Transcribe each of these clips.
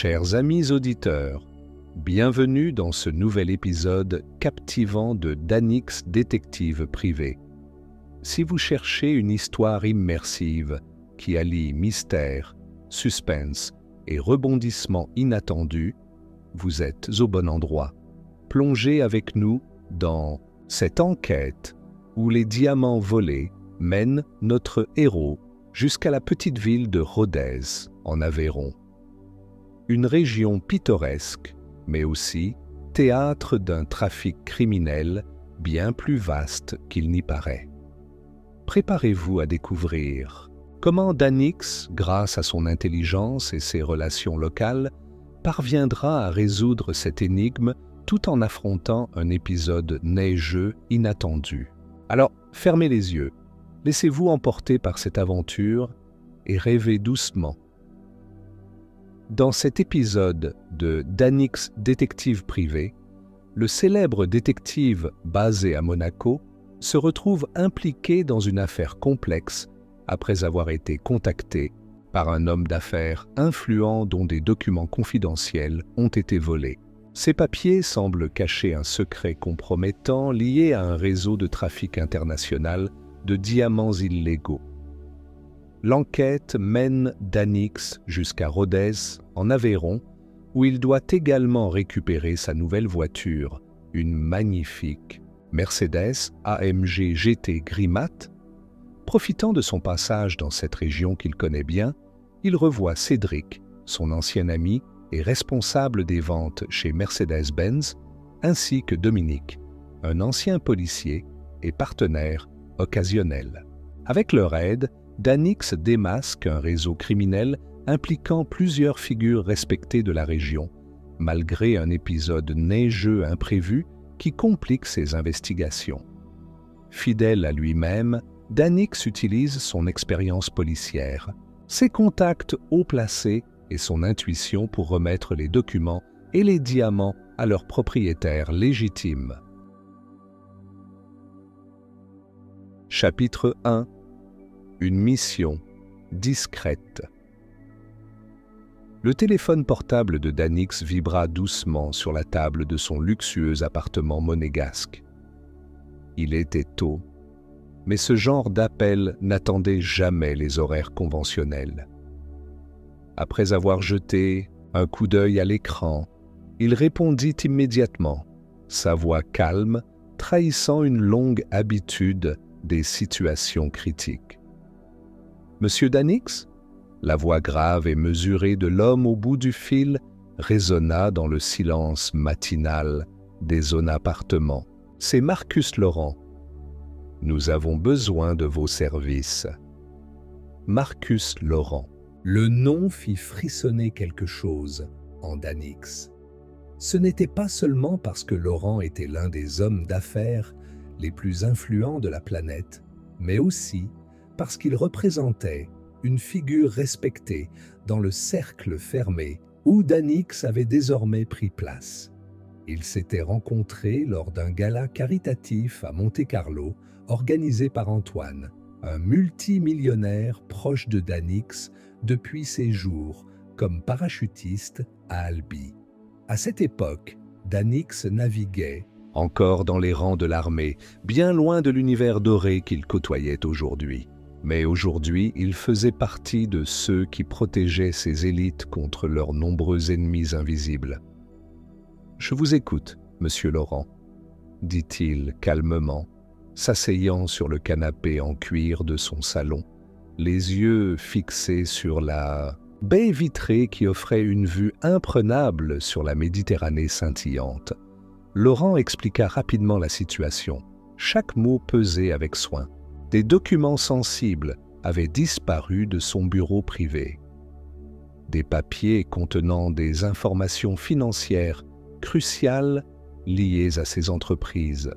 Chers amis auditeurs, bienvenue dans ce nouvel épisode captivant de Danix Détective Privé. Si vous cherchez une histoire immersive qui allie mystère, suspense et rebondissements inattendus, vous êtes au bon endroit. Plongez avec nous dans cette enquête où les diamants volés mènent notre héros jusqu'à la petite ville de Rodez, en Aveyron. Une région pittoresque, mais aussi théâtre d'un trafic criminel bien plus vaste qu'il n'y paraît. Préparez-vous à découvrir comment Danix, grâce à son intelligence et ses relations locales, parviendra à résoudre cette énigme tout en affrontant un épisode neigeux inattendu. Alors, fermez les yeux, laissez-vous emporter par cette aventure et rêvez doucement. Dans cet épisode de Danix Détective Privé, le célèbre détective basé à Monaco se retrouve impliqué dans une affaire complexe après avoir été contacté par un homme d'affaires influent dont des documents confidentiels ont été volés. Ces papiers semblent cacher un secret compromettant lié à un réseau de trafic international de diamants illégaux. L'enquête mène Danix jusqu'à Rodez, en Aveyron, où il doit également récupérer sa nouvelle voiture, une magnifique Mercedes AMG GT gris mat. Profitant de son passage dans cette région qu'il connaît bien, il revoit Cédric, son ancien ami et responsable des ventes chez Mercedes-Benz, ainsi que Dominique, un ancien policier et partenaire occasionnel. Avec leur aide, Danix démasque un réseau criminel impliquant plusieurs figures respectées de la région, malgré un épisode neigeux imprévu qui complique ses investigations. Fidèle à lui-même, Danix utilise son expérience policière, ses contacts haut placés et son intuition pour remettre les documents et les diamants à leurs propriétaires légitimes. Chapitre 1. Une mission discrète. Le téléphone portable de Danix vibra doucement sur la table de son luxueux appartement monégasque. Il était tôt, mais ce genre d'appel n'attendait jamais les horaires conventionnels. Après avoir jeté un coup d'œil à l'écran, il répondit immédiatement, sa voix calme trahissant une longue habitude des situations critiques. « Monsieur Danix ?» La voix grave et mesurée de l'homme au bout du fil résonna dans le silence matinal des zones appartements. « C'est Marcus Laurent. Nous avons besoin de vos services. » Marcus Laurent. Le nom fit frissonner quelque chose en Danix. Ce n'était pas seulement parce que Laurent était l'un des hommes d'affaires les plus influents de la planète, mais aussi parce qu'il représentait une figure respectée dans le cercle fermé où Danix avait désormais pris place. Ils s'étaient rencontrés lors d'un gala caritatif à Monte-Carlo organisé par Antoine, un multimillionnaire proche de Danix depuis ses jours comme parachutiste à Albi. À cette époque, Danix naviguait encore dans les rangs de l'armée, bien loin de l'univers doré qu'il côtoyait aujourd'hui. Mais aujourd'hui, il faisait partie de ceux qui protégeaient ces élites contre leurs nombreux ennemis invisibles. « Je vous écoute, monsieur Laurent, » dit-il calmement, s'asseyant sur le canapé en cuir de son salon, les yeux fixés sur la baie vitrée qui offrait une vue imprenable sur la Méditerranée scintillante. Laurent expliqua rapidement la situation, chaque mot pesé avec soin. Des documents sensibles avaient disparu de son bureau privé. Des papiers contenant des informations financières cruciales liées à ses entreprises.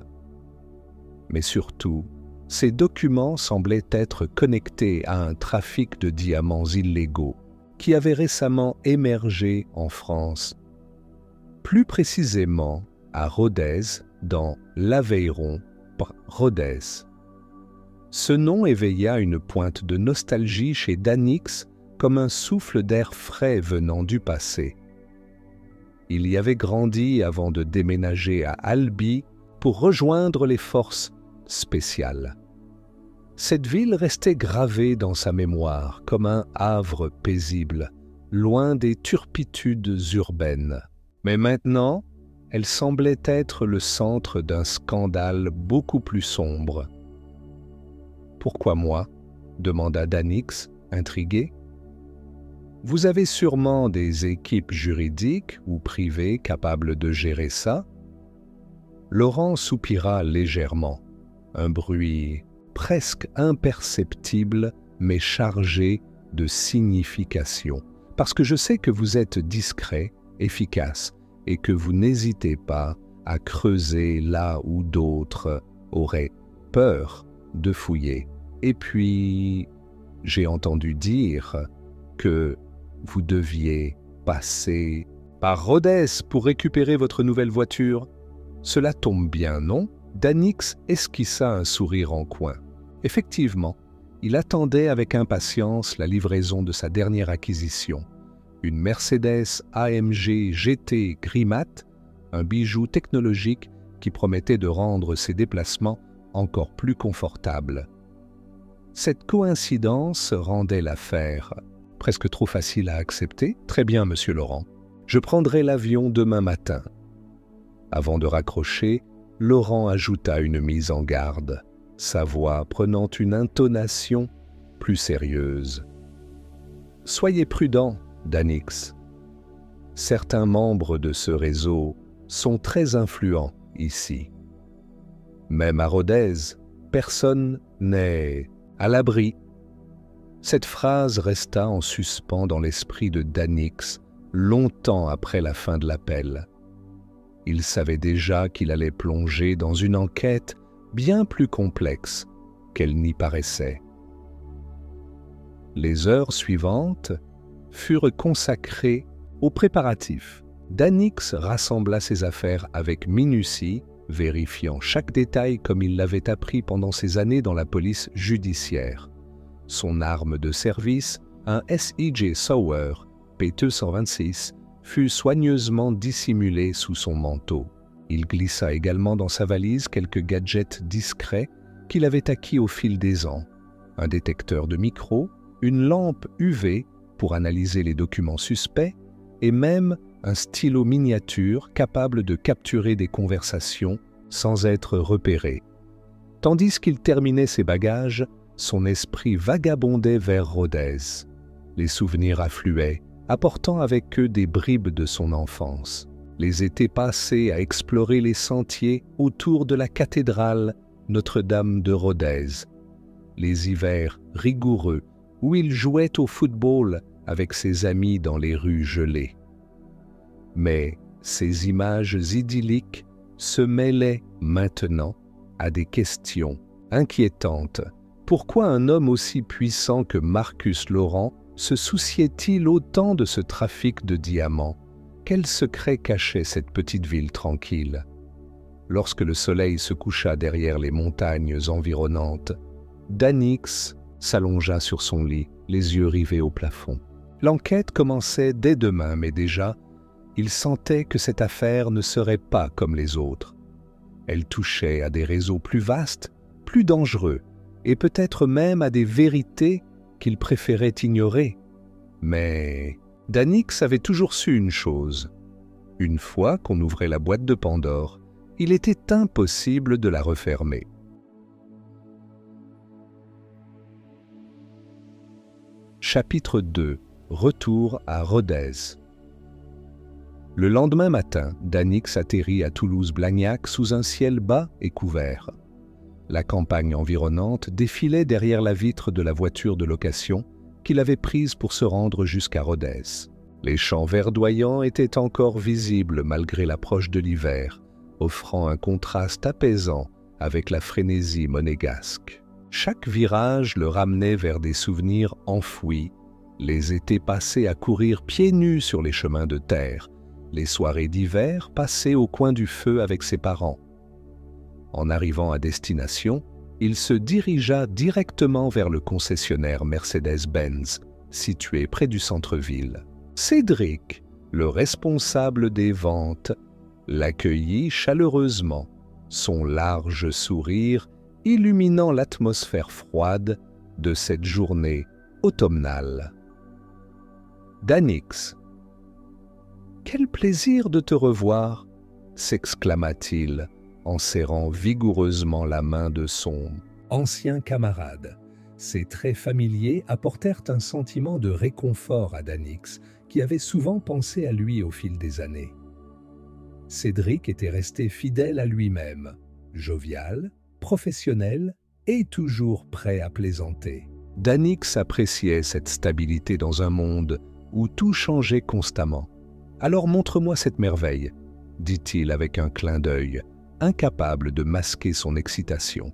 Mais surtout, ces documents semblaient être connectés à un trafic de diamants illégaux qui avait récemment émergé en France. Plus précisément, à Rodez, dans l'Aveyron, Rodez. Ce nom éveilla une pointe de nostalgie chez Danix comme un souffle d'air frais venant du passé. Il y avait grandi avant de déménager à Albi pour rejoindre les forces spéciales. Cette ville restait gravée dans sa mémoire comme un havre paisible, loin des turpitudes urbaines. Mais maintenant, elle semblait être le centre d'un scandale beaucoup plus sombre. « Pourquoi moi ?» demanda Danix, intrigué. « Vous avez sûrement des équipes juridiques ou privées capables de gérer ça ?» Laurent soupira légèrement, un bruit presque imperceptible mais chargé de signification. Parce que je sais que vous êtes discret, efficace, et que vous n'hésitez pas à creuser là où d'autres auraient peur de fouiller. Et puis, j'ai entendu dire que vous deviez passer par Rodez pour récupérer votre nouvelle voiture. Cela tombe bien, non ? Danix esquissa un sourire en coin. Effectivement, il attendait avec impatience la livraison de sa dernière acquisition, une Mercedes AMG GT gris mat, un bijou technologique qui promettait de rendre ses déplacements encore plus confortables. Cette coïncidence rendait l'affaire presque trop facile à accepter. « Très bien, monsieur Laurent. Je prendrai l'avion demain matin. » Avant de raccrocher, Laurent ajouta une mise en garde, sa voix prenant une intonation plus sérieuse. « Soyez prudent, Danix. Certains membres de ce réseau sont très influents ici. Même à Rodez, personne n'est à l'abri. » Cette phrase resta en suspens dans l'esprit de Danix longtemps après la fin de l'appel. Il savait déjà qu'il allait plonger dans une enquête bien plus complexe qu'elle n'y paraissait. Les heures suivantes furent consacrées aux préparatifs. Danix rassembla ses affaires avec minutie, vérifiant chaque détail comme il l'avait appris pendant ses années dans la police judiciaire. Son arme de service, un SIG Sauer P226, fut soigneusement dissimulé sous son manteau. Il glissa également dans sa valise quelques gadgets discrets qu'il avait acquis au fil des ans. Un détecteur de micro, une lampe UV pour analyser les documents suspects et même un stylo miniature capable de capturer des conversations sans être repéré. Tandis qu'il terminait ses bagages, son esprit vagabondait vers Rodez. Les souvenirs affluaient, apportant avec eux des bribes de son enfance. Les étés passés à explorer les sentiers autour de la cathédrale Notre-Dame de Rodez. Les hivers rigoureux où il jouait au football avec ses amis dans les rues gelées. Mais ces images idylliques se mêlaient maintenant à des questions inquiétantes. Pourquoi un homme aussi puissant que Marcus Laurent se souciait-il autant de ce trafic de diamants? Quel secret cachait cette petite ville tranquille? Lorsque le soleil se coucha derrière les montagnes environnantes, Danix s'allongea sur son lit, les yeux rivés au plafond. L'enquête commençait dès demain, mais déjà, il sentait que cette affaire ne serait pas comme les autres. Elle touchait à des réseaux plus vastes, plus dangereux, et peut-être même à des vérités qu'il préférait ignorer. Mais Danix avait toujours su une chose. Une fois qu'on ouvrait la boîte de Pandore, il était impossible de la refermer. Chapitre 2. Retour à Rodez. Le lendemain matin, Danix atterrit à Toulouse-Blagnac sous un ciel bas et couvert. La campagne environnante défilait derrière la vitre de la voiture de location qu'il avait prise pour se rendre jusqu'à Rodez. Les champs verdoyants étaient encore visibles malgré l'approche de l'hiver, offrant un contraste apaisant avec la frénésie monégasque. Chaque virage le ramenait vers des souvenirs enfouis, les étés passés à courir pieds nus sur les chemins de terre, les soirées d'hiver passées au coin du feu avec ses parents. En arrivant à destination, il se dirigea directement vers le concessionnaire Mercedes-Benz, situé près du centre-ville. « Cédric, Le responsable des ventes l'accueillit chaleureusement, son large sourire illuminant l'atmosphère froide de cette journée automnale. « Danix, quel plaisir de te revoir !» s'exclama-t-il en serrant vigoureusement la main de son ancien camarade. Ses traits familiers apportèrent un sentiment de réconfort à Danix, qui avait souvent pensé à lui au fil des années. Cédric était resté fidèle à lui-même, jovial, professionnel et toujours prêt à plaisanter. Danix appréciait cette stabilité dans un monde où tout changeait constamment. « Alors montre-moi cette merveille », dit-il avec un clin d'œil, incapable de masquer son excitation.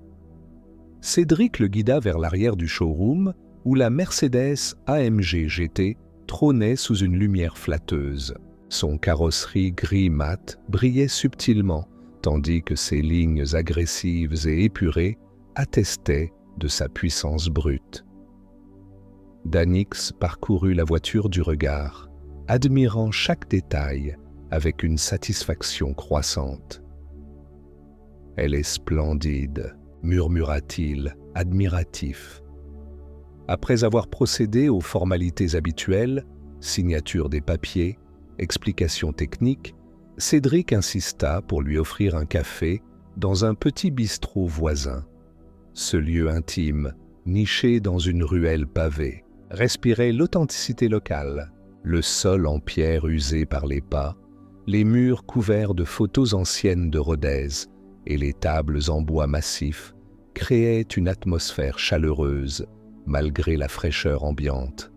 Cédric le guida vers l'arrière du showroom où la Mercedes AMG GT trônait sous une lumière flatteuse. Son carrosserie gris mat brillait subtilement, tandis que ses lignes agressives et épurées attestaient de sa puissance brute. Danix parcourut la voiture du regard, admirant chaque détail avec une satisfaction croissante. « Elle est splendide », murmura-t-il, admiratif. Après avoir procédé aux formalités habituelles, signature des papiers, explications techniques, Cédric insista pour lui offrir un café dans un petit bistrot voisin. Ce lieu intime, niché dans une ruelle pavée, respirait l'authenticité locale, le sol en pierre usé par les pas, les murs couverts de photos anciennes de Rodez et les tables en bois massif créaient une atmosphère chaleureuse malgré la fraîcheur ambiante.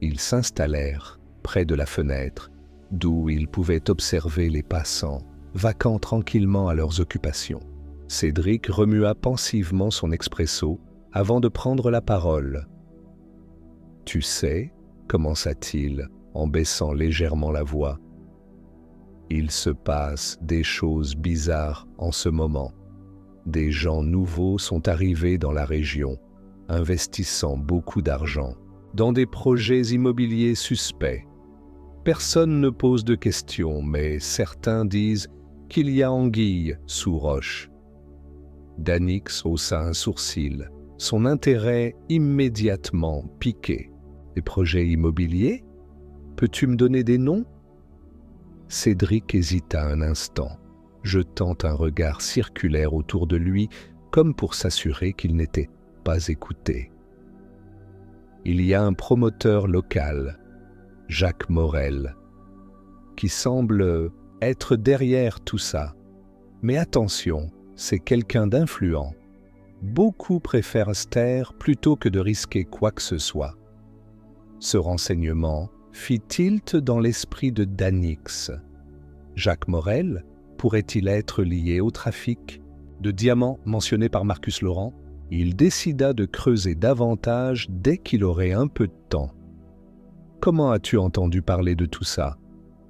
Ils s'installèrent près de la fenêtre, d'où ils pouvaient observer les passants, vaquant tranquillement à leurs occupations. Cédric remua pensivement son expresso avant de prendre la parole. « Tu sais, » commença-t-il en baissant légèrement la voix, « il se passe des choses bizarres en ce moment. Des gens nouveaux sont arrivés dans la région, investissant beaucoup d'argent dans des projets immobiliers suspects. Personne ne pose de questions, mais certains disent qu'il y a anguille sous roche. » Danix haussa un sourcil, son intérêt immédiatement piqué. « Des projets immobiliers? Peux-tu me donner des noms ?» Cédric hésita un instant, jetant un regard circulaire autour de lui comme pour s'assurer qu'il n'était pas écouté. « Il y a un promoteur local, Jacques Morel, qui semble être derrière tout ça. Mais attention, c'est quelqu'un d'influent. Beaucoup préfèrent se taire plutôt que de risquer quoi que ce soit. » Ce renseignement fit tilt dans l'esprit de Danix. Jacques Morel pourrait-il être lié au trafic de diamants mentionné par Marcus Laurent? Il décida de creuser davantage dès qu'il aurait un peu de temps. « Comment as-tu entendu parler de tout ça ?»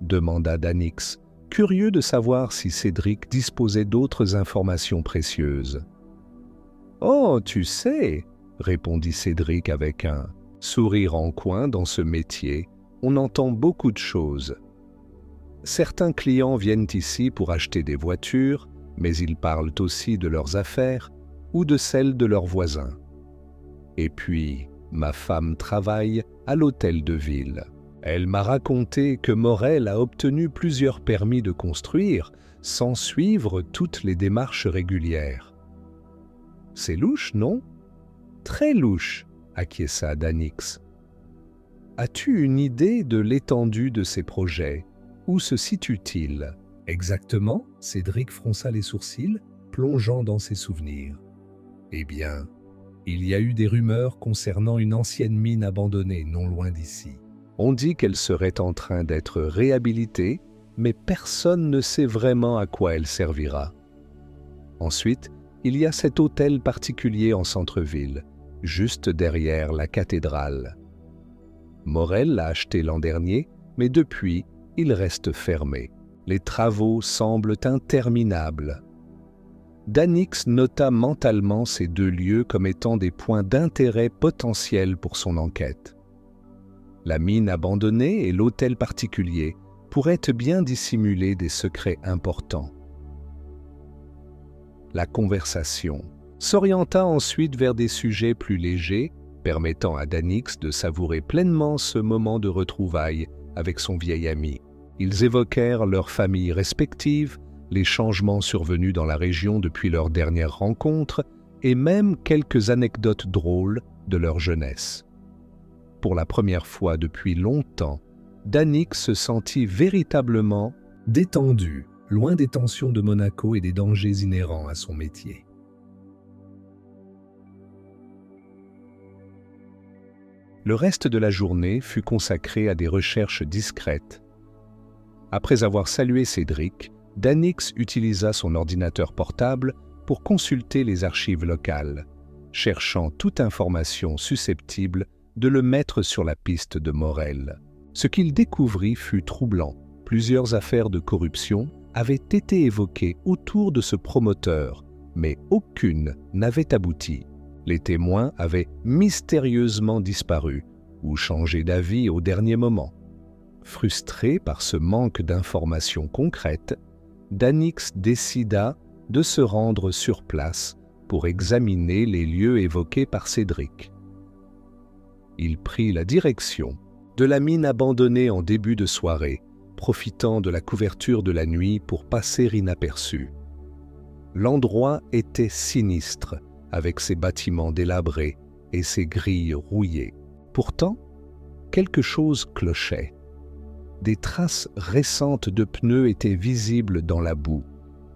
demanda Danix, curieux de savoir si Cédric disposait d'autres informations précieuses. « Oh, tu sais !» répondit Cédric avec un sourire en coin. « Dans ce métier, on entend beaucoup de choses. Certains clients viennent ici pour acheter des voitures, mais ils parlent aussi de leurs affaires ou de celles de leurs voisins. Et puis, ma femme travaille à l'hôtel de ville. Elle m'a raconté que Morel a obtenu plusieurs permis de construire sans suivre toutes les démarches régulières. » « C'est louche, non ?»« Très louche, » acquiesça Danix. « As-tu une idée de l'étendue de ces projets? Où se situe-t-il » « Exactement » Cédric fronça les sourcils, plongeant dans ses souvenirs. « Eh bien, il y a eu des rumeurs concernant une ancienne mine abandonnée non loin d'ici. On dit qu'elle serait en train d'être réhabilitée, mais personne ne sait vraiment à quoi elle servira. Ensuite, il y a cet hôtel particulier en centre-ville, juste derrière la cathédrale. Morel l'a acheté l'an dernier, mais depuis, il reste fermé. Les travaux semblent interminables. » Danix nota mentalement ces deux lieux comme étant des points d'intérêt potentiels pour son enquête. La mine abandonnée et l'hôtel particulier pourraient bien dissimuler des secrets importants. La conversation s'orienta ensuite vers des sujets plus légers, permettant à Danix de savourer pleinement ce moment de retrouvailles avec son vieil ami. Ils évoquèrent leurs familles respectives, les changements survenus dans la région depuis leur dernière rencontre et même quelques anecdotes drôles de leur jeunesse. Pour la première fois depuis longtemps, Danix se sentit véritablement détendu, loin des tensions de Monaco et des dangers inhérents à son métier. Le reste de la journée fut consacré à des recherches discrètes. Après avoir salué Cédric, Danix utilisa son ordinateur portable pour consulter les archives locales, cherchant toute information susceptible de le mettre sur la piste de Morel. Ce qu'il découvrit fut troublant. Plusieurs affaires de corruption avaient été évoquées autour de ce promoteur, mais aucune n'avait abouti. Les témoins avaient mystérieusement disparu ou changé d'avis au dernier moment. Frustré par ce manque d'informations concrètes, Danix décida de se rendre sur place pour examiner les lieux évoqués par Cédric. Il prit la direction de la mine abandonnée en début de soirée, profitant de la couverture de la nuit pour passer inaperçu. L'endroit était sinistre, avec ses bâtiments délabrés et ses grilles rouillées. Pourtant, quelque chose clochait. Des traces récentes de pneus étaient visibles dans la boue,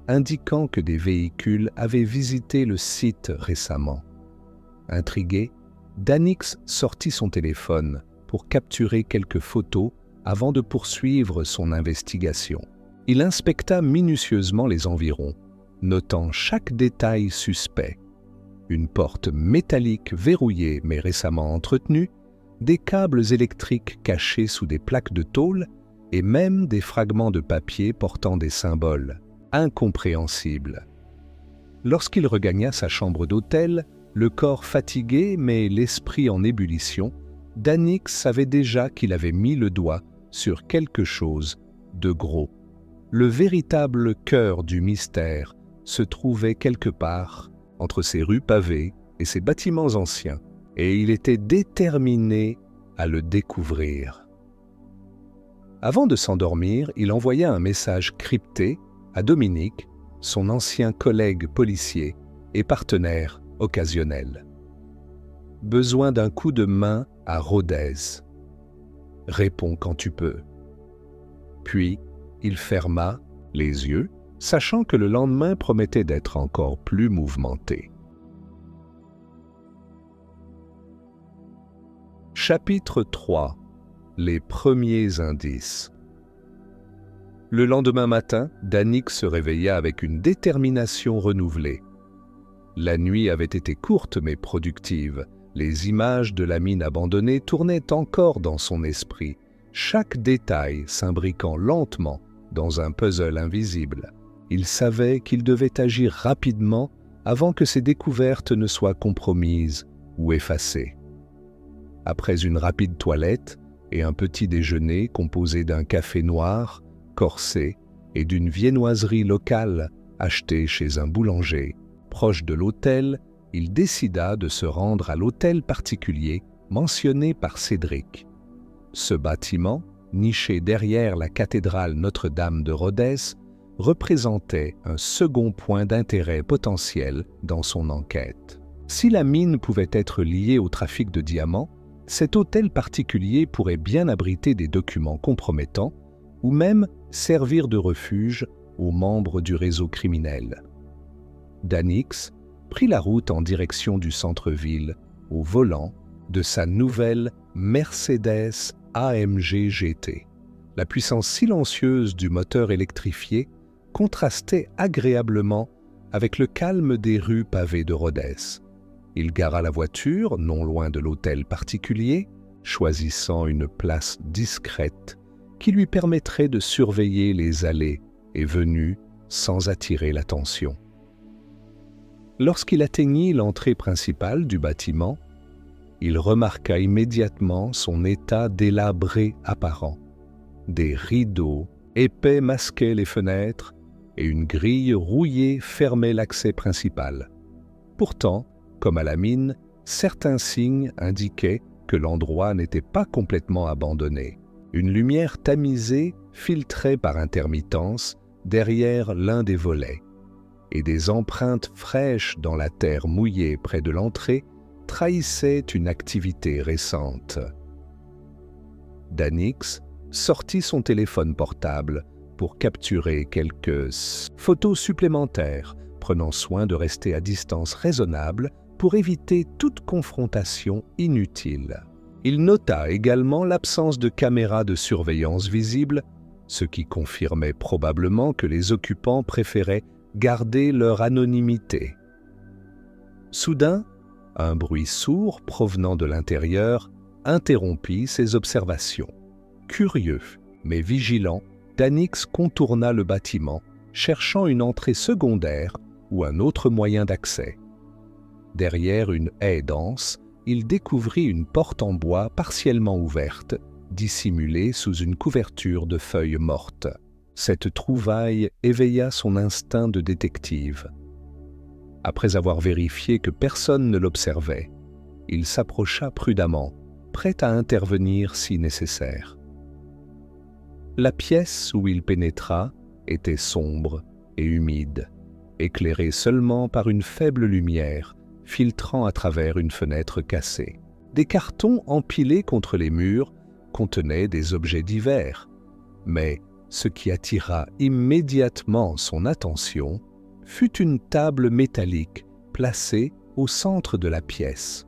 indiquant que des véhicules avaient visité le site récemment. Intrigué, Danix sortit son téléphone pour capturer quelques photos avant de poursuivre son investigation. Il inspecta minutieusement les environs, notant chaque détail suspect. Une porte métallique verrouillée mais récemment entretenue, des câbles électriques cachés sous des plaques de tôle et même des fragments de papier portant des symboles incompréhensibles. Lorsqu'il regagna sa chambre d'hôtel, le corps fatigué mais l'esprit en ébullition, Danix savait déjà qu'il avait mis le doigt sur quelque chose de gros. Le véritable cœur du mystère se trouvait quelque part entre ces rues pavées et ces bâtiments anciens, et il était déterminé à le découvrir. Avant de s'endormir, il envoya un message crypté à Dominique, son ancien collègue policier et partenaire occasionnel. Besoin d'un coup de main à Rodez. Réponds quand tu peux. Puis, il ferma les yeux, sachant que le lendemain promettait d'être encore plus mouvementé. Chapitre 3. Les premiers indices. Le lendemain matin, Danix se réveilla avec une détermination renouvelée. La nuit avait été courte mais productive. Les images de la mine abandonnée tournaient encore dans son esprit, chaque détail s'imbriquant lentement dans un puzzle invisible. Il savait qu'il devait agir rapidement avant que ses découvertes ne soient compromises ou effacées. Après une rapide toilette et un petit déjeuner composé d'un café noir, corsé et d'une viennoiserie locale achetée chez un boulanger proche de l'hôtel, il décida de se rendre à l'hôtel particulier mentionné par Cédric. Ce bâtiment, niché derrière la cathédrale Notre-Dame de Rodez, représentait un second point d'intérêt potentiel dans son enquête. Si la mine pouvait être liée au trafic de diamants, cet hôtel particulier pourrait bien abriter des documents compromettants ou même servir de refuge aux membres du réseau criminel. Danix prit la route en direction du centre-ville, au volant de sa nouvelle Mercedes AMG GT. La puissance silencieuse du moteur électrifié contrastait agréablement avec le calme des rues pavées de Rodez. Il gara la voiture non loin de l'hôtel particulier, choisissant une place discrète qui lui permettrait de surveiller les allées et venues sans attirer l'attention. Lorsqu'il atteignit l'entrée principale du bâtiment, Il remarqua immédiatement son état délabré apparent. Des rideaux épais masquaient les fenêtres et une grille rouillée fermait l'accès principal. Pourtant, comme à la mine, certains signes indiquaient que l'endroit n'était pas complètement abandonné. Une lumière tamisée filtrait par intermittence derrière l'un des volets, et des empreintes fraîches dans la terre mouillée près de l'entrée trahissaient une activité récente. Danix sortit son téléphone portable pour capturer quelques photos supplémentaires, prenant soin de rester à distance raisonnable pour éviter toute confrontation inutile. Il nota également l'absence de caméras de surveillance visibles, ce qui confirmait probablement que les occupants préféraient garder leur anonymité. Soudain, un bruit sourd provenant de l'intérieur interrompit ses observations. Curieux, mais vigilant, Danix contourna le bâtiment, cherchant une entrée secondaire ou un autre moyen d'accès. Derrière une haie dense, il découvrit une porte en bois partiellement ouverte, dissimulée sous une couverture de feuilles mortes. Cette trouvaille éveilla son instinct de détective. Après avoir vérifié que personne ne l'observait, il s'approcha prudemment, prêt à intervenir si nécessaire. La pièce où il pénétra était sombre et humide, éclairée seulement par une faible lumière filtrant à travers une fenêtre cassée. Des cartons empilés contre les murs contenaient des objets divers, mais ce qui attira immédiatement son attention fut une table métallique placée au centre de la pièce.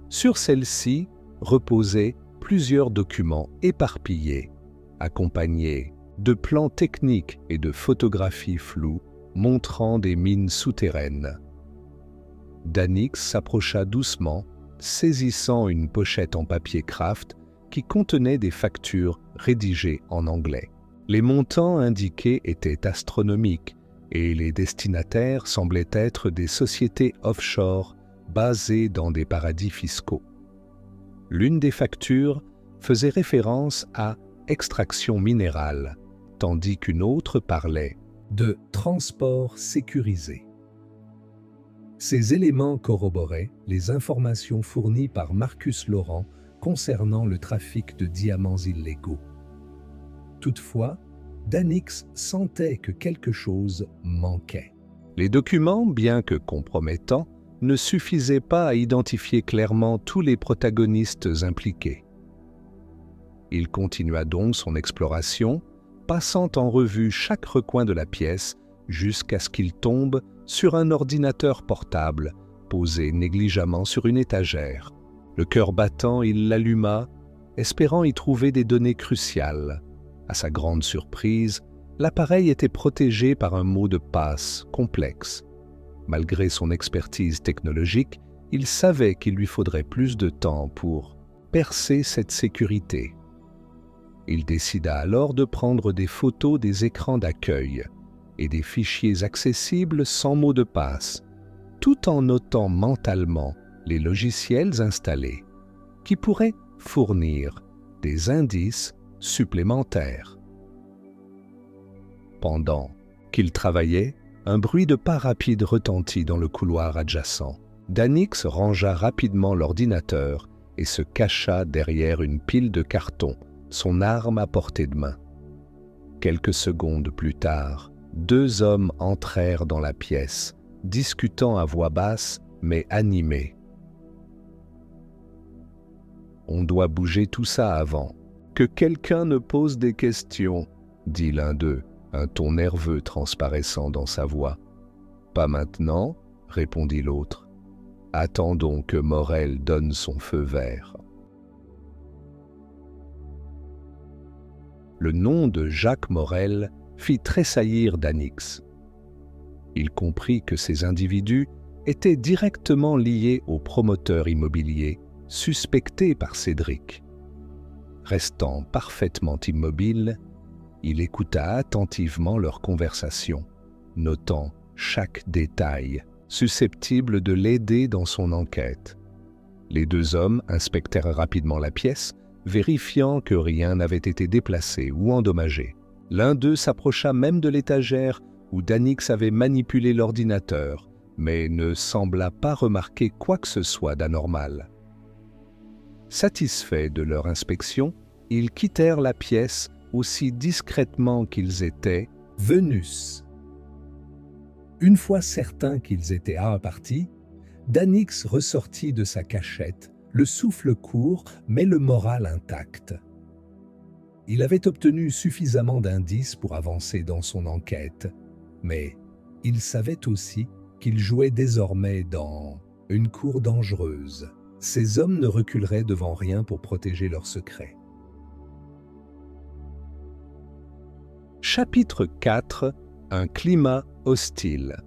Sur celle-ci reposaient plusieurs documents éparpillés, accompagnés de plans techniques et de photographies floues montrant des mines souterraines. Danix s'approcha doucement, saisissant une pochette en papier kraft qui contenait des factures rédigées en anglais. Les montants indiqués étaient astronomiques et les destinataires semblaient être des sociétés offshore basées dans des paradis fiscaux. L'une des factures faisait référence à extraction minérale, tandis qu'une autre parlait de transport sécurisé. Ces éléments corroboraient les informations fournies par Marcus Laurent concernant le trafic de diamants illégaux. Toutefois, Danix sentait que quelque chose manquait. Les documents, bien que compromettants, ne suffisaient pas à identifier clairement tous les protagonistes impliqués. Il continua donc son exploration, passant en revue chaque recoin de la pièce jusqu'à ce qu'il tombe sur un ordinateur portable posé négligemment sur une étagère. Le cœur battant, il l'alluma, espérant y trouver des données cruciales. À sa grande surprise, l'appareil était protégé par un mot de passe complexe. Malgré son expertise technologique, il savait qu'il lui faudrait plus de temps pour percer cette sécurité. Il décida alors de prendre des photos des écrans d'accueil et des fichiers accessibles sans mot de passe, tout en notant mentalement les logiciels installés, qui pourraient fournir des indices supplémentaires. Pendant qu'il travaillait, un bruit de pas rapide retentit dans le couloir adjacent. Danix rangea rapidement l'ordinateur et se cacha derrière une pile de cartons, son arme à portée de main. Quelques secondes plus tard, 2 hommes entrèrent dans la pièce, discutant à voix basse mais animés. « On doit bouger tout ça avant. Que quelqu'un ne pose des questions, » dit l'un d'eux, un ton nerveux transparaissant dans sa voix. « Pas maintenant, » répondit l'autre. « Attendons que Morel donne son feu vert. » Le nom de Jacques Morel fit tressaillir Danix. Il comprit que ces individus étaient directement liés au promoteur immobilier suspecté par Cédric. Restant parfaitement immobile, il écouta attentivement leur conversation, notant chaque détail susceptible de l'aider dans son enquête. Les deux hommes inspectèrent rapidement la pièce, vérifiant que rien n'avait été déplacé ou endommagé. L'un d'eux s'approcha même de l'étagère où Danix avait manipulé l'ordinateur, mais ne sembla pas remarquer quoi que ce soit d'anormal. Satisfaits de leur inspection, ils quittèrent la pièce aussi discrètement qu'ils étaient venus. Une fois certains qu'ils étaient partis, Danix ressortit de sa cachette, le souffle court mais le moral intact. Il avait obtenu suffisamment d'indices pour avancer dans son enquête, mais il savait aussi qu'il jouait désormais dans une cour dangereuse. Ces hommes ne reculeraient devant rien pour protéger leurs secrets. Chapitre 4. Un climat hostile.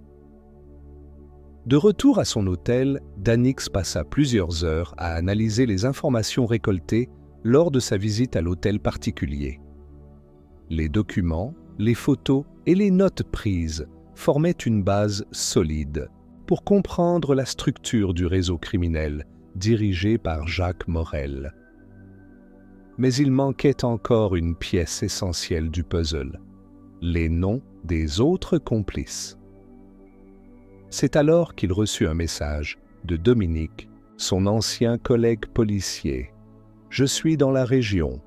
De retour à son hôtel, Danix passa plusieurs heures à analyser les informations récoltées lors de sa visite à l'hôtel particulier. Les documents, les photos et les notes prises formaient une base solide pour comprendre la structure du réseau criminel dirigé par Jacques Morel. Mais il manquait encore une pièce essentielle du puzzle, les noms des autres complices. C'est alors qu'il reçut un message de Dominique, son ancien collègue policier. « Je suis dans la région.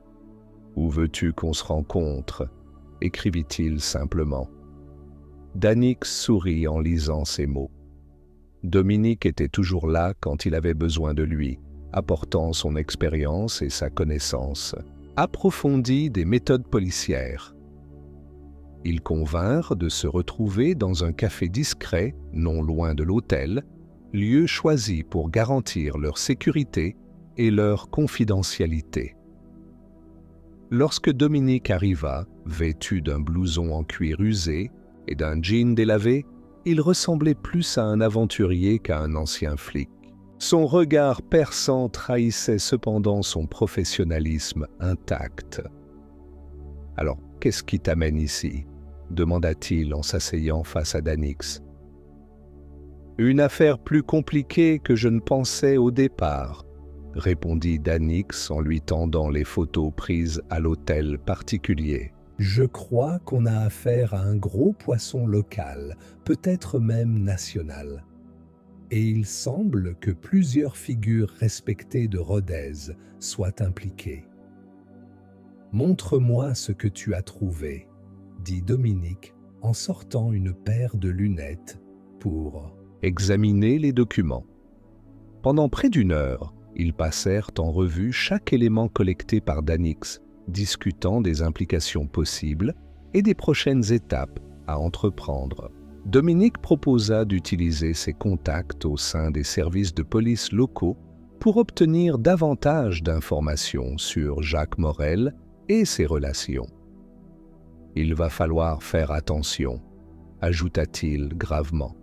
Où veux-tu qu'on se rencontre ?» écrivit-il simplement. Danix sourit en lisant ces mots. Dominique était toujours là quand il avait besoin de lui, apportant son expérience et sa connaissance approfondie des méthodes policières. Ils convinrent de se retrouver dans un café discret, non loin de l'hôtel, lieu choisi pour garantir leur sécurité et leur confidentialité. Lorsque Dominique arriva, vêtu d'un blouson en cuir usé et d'un jean délavé, il ressemblait plus à un aventurier qu'à un ancien flic. Son regard perçant trahissait cependant son professionnalisme intact. « Alors, qu'est-ce qui t'amène ici ?» demanda-t-il en s'asseyant face à Danix. « Une affaire plus compliquée que je ne pensais au départ, » répondit Danix en lui tendant les photos prises à l'hôtel particulier. « Je crois qu'on a affaire à un gros poisson local, peut-être même national. Et il semble que plusieurs figures respectées de Rodez soient impliquées. Montre-moi ce que tu as trouvé, » dit Dominique en sortant une paire de lunettes pour examiner les documents. Pendant près d'une heure, ils passèrent en revue chaque élément collecté par Danix, discutant des implications possibles et des prochaines étapes à entreprendre. Dominique proposa d'utiliser ses contacts au sein des services de police locaux pour obtenir davantage d'informations sur Jacques Morel et ses relations. « Il va falloir faire attention », ajouta-t-il gravement.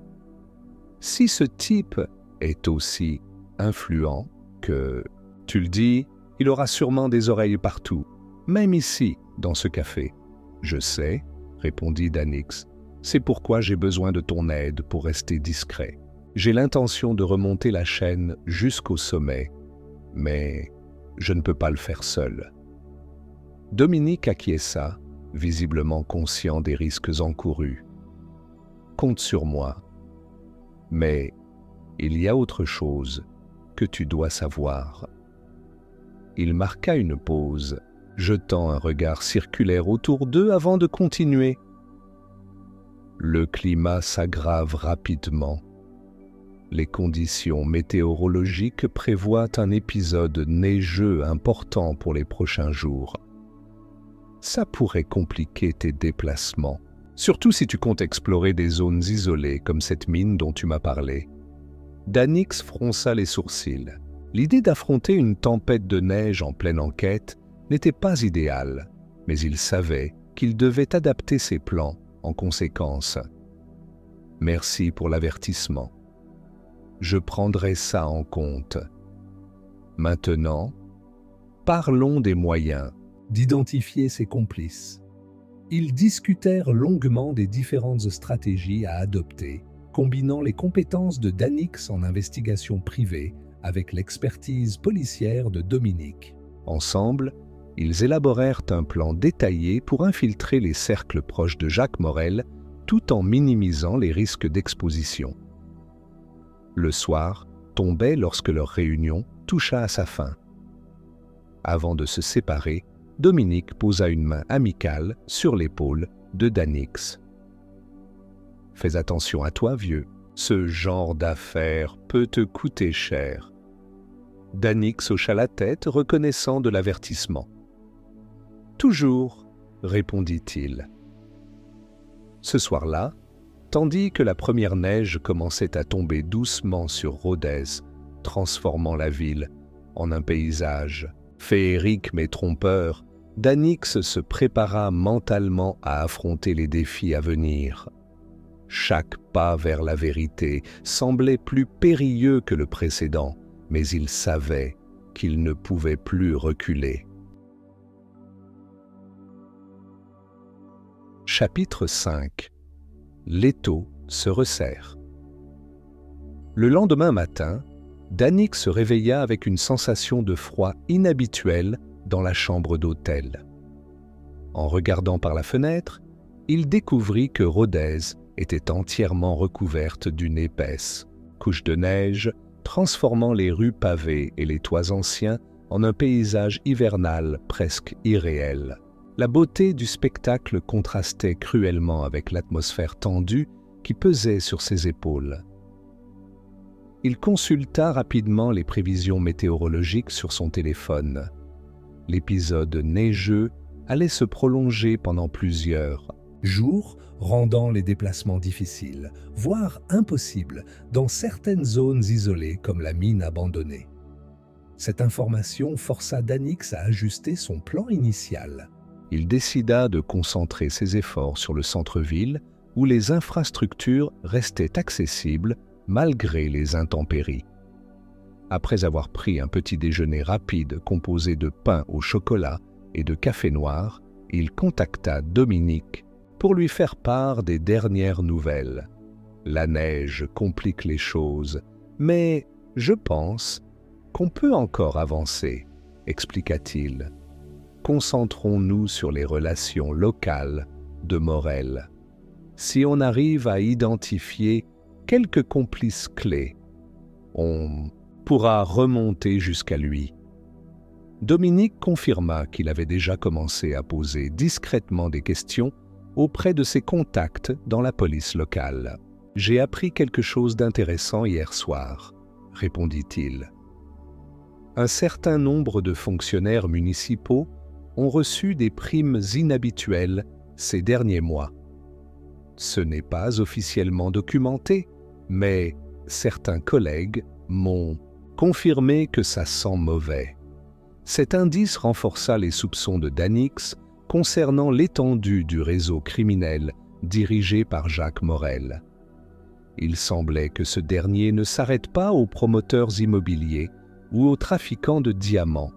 « Si ce type est aussi influent que, tu le dis, il aura sûrement des oreilles partout, même ici, dans ce café. »« Je sais, » répondit Danix. « C'est pourquoi j'ai besoin de ton aide pour rester discret. J'ai l'intention de remonter la chaîne jusqu'au sommet, mais je ne peux pas le faire seul. » Dominique acquiesça, visiblement conscient des risques encourus. « Compte sur moi. Mais il y a autre chose que tu dois savoir. » Il marqua une pause, jetant un regard circulaire autour d'eux avant de continuer. Le climat s'aggrave rapidement. Les conditions météorologiques prévoient un épisode neigeux important pour les prochains jours. Ça pourrait compliquer tes déplacements, surtout si tu comptes explorer des zones isolées comme cette mine dont tu m'as parlé. Danix fronça les sourcils. L'idée d'affronter une tempête de neige en pleine enquête n'était pas idéale, mais il savait qu'il devait adapter ses plans en conséquence. « Merci pour l'avertissement. Je prendrai ça en compte. Maintenant, parlons des moyens d'identifier ses complices. » Ils discutèrent longuement des différentes stratégies à adopter, combinant les compétences de Danix en investigation privée avec l'expertise policière de Dominique. Ensemble, ils élaborèrent un plan détaillé pour infiltrer les cercles proches de Jacques Morel tout en minimisant les risques d'exposition. Le soir tombait lorsque leur réunion toucha à sa fin. Avant de se séparer, Dominique posa une main amicale sur l'épaule de Danix. « Fais attention à toi, vieux. Ce genre d'affaire peut te coûter cher. » Danix hocha la tête, reconnaissant de l'avertissement. « Toujours, » répondit-il. Ce soir-là, tandis que la première neige commençait à tomber doucement sur Rodez, transformant la ville en un paysage féerique mais trompeur, Danix se prépara mentalement à affronter les défis à venir. Chaque pas vers la vérité semblait plus périlleux que le précédent, mais il savait qu'il ne pouvait plus reculer. Chapitre 5. L'étau se resserre. Le lendemain matin, Danix se réveilla avec une sensation de froid inhabituelle dans la chambre d'hôtel. En regardant par la fenêtre, il découvrit que Rodez était entièrement recouverte d'une épaisse couche de neige, transformant les rues pavées et les toits anciens en un paysage hivernal presque irréel. La beauté du spectacle contrastait cruellement avec l'atmosphère tendue qui pesait sur ses épaules. Il consulta rapidement les prévisions météorologiques sur son téléphone. L'épisode neigeux allait se prolonger pendant plusieurs jours, rendant les déplacements difficiles, voire impossibles, dans certaines zones isolées comme la mine abandonnée. Cette information força Danix à ajuster son plan initial. Il décida de concentrer ses efforts sur le centre-ville, où les infrastructures restaient accessibles malgré les intempéries. Après avoir pris un petit déjeuner rapide composé de pain au chocolat et de café noir, il contacta Dominique pour lui faire part des dernières nouvelles. « La neige complique les choses, mais je pense qu'on peut encore avancer, » expliqua-t-il. « Concentrons-nous sur les relations locales de Morel. Si on arrive à identifier quelques complices clés, on pourra remonter jusqu'à lui. » Dominique confirma qu'il avait déjà commencé à poser discrètement des questions auprès de ses contacts dans la police locale. « J'ai appris quelque chose d'intéressant hier soir, » répondit-il. Un certain nombre de fonctionnaires municipaux ont reçu des primes inhabituelles ces derniers mois. Ce n'est pas officiellement documenté, mais certains collègues m'ont confirmé que ça sent mauvais. Cet indice renforça les soupçons de Danix concernant l'étendue du réseau criminel dirigé par Jacques Morel. Il semblait que ce dernier ne s'arrête pas aux promoteurs immobiliers ou aux trafiquants de diamants.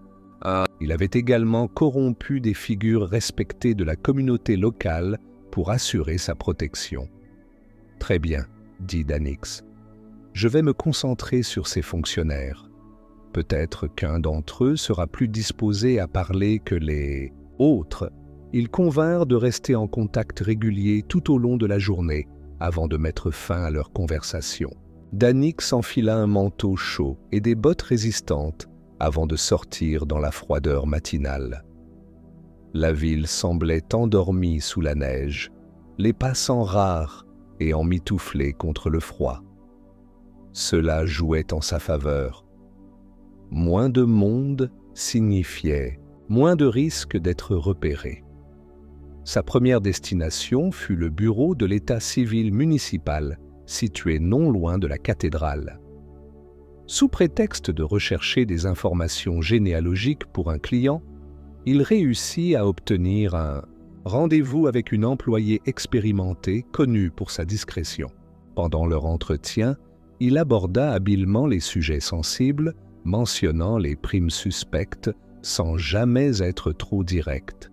Il avait également corrompu des figures respectées de la communauté locale pour assurer sa protection. « Très bien, » dit Danix. « Je vais me concentrer sur ces fonctionnaires. Peut-être qu'un d'entre eux sera plus disposé à parler que les autres. » Ils convinrent de rester en contact régulier tout au long de la journée avant de mettre fin à leur conversation. Danix enfila un manteau chaud et des bottes résistantes avant de sortir dans la froideur matinale. La ville semblait endormie sous la neige, les passants rares et emmitouflés contre le froid. Cela jouait en sa faveur. Moins de monde signifiait moins de risque d'être repéré. Sa première destination fut le bureau de l'état civil municipal, situé non loin de la cathédrale. Sous prétexte de rechercher des informations généalogiques pour un client, il réussit à obtenir un rendez-vous avec une employée expérimentée connue pour sa discrétion. Pendant leur entretien, il aborda habilement les sujets sensibles, mentionnant les primes suspectes sans jamais être trop direct.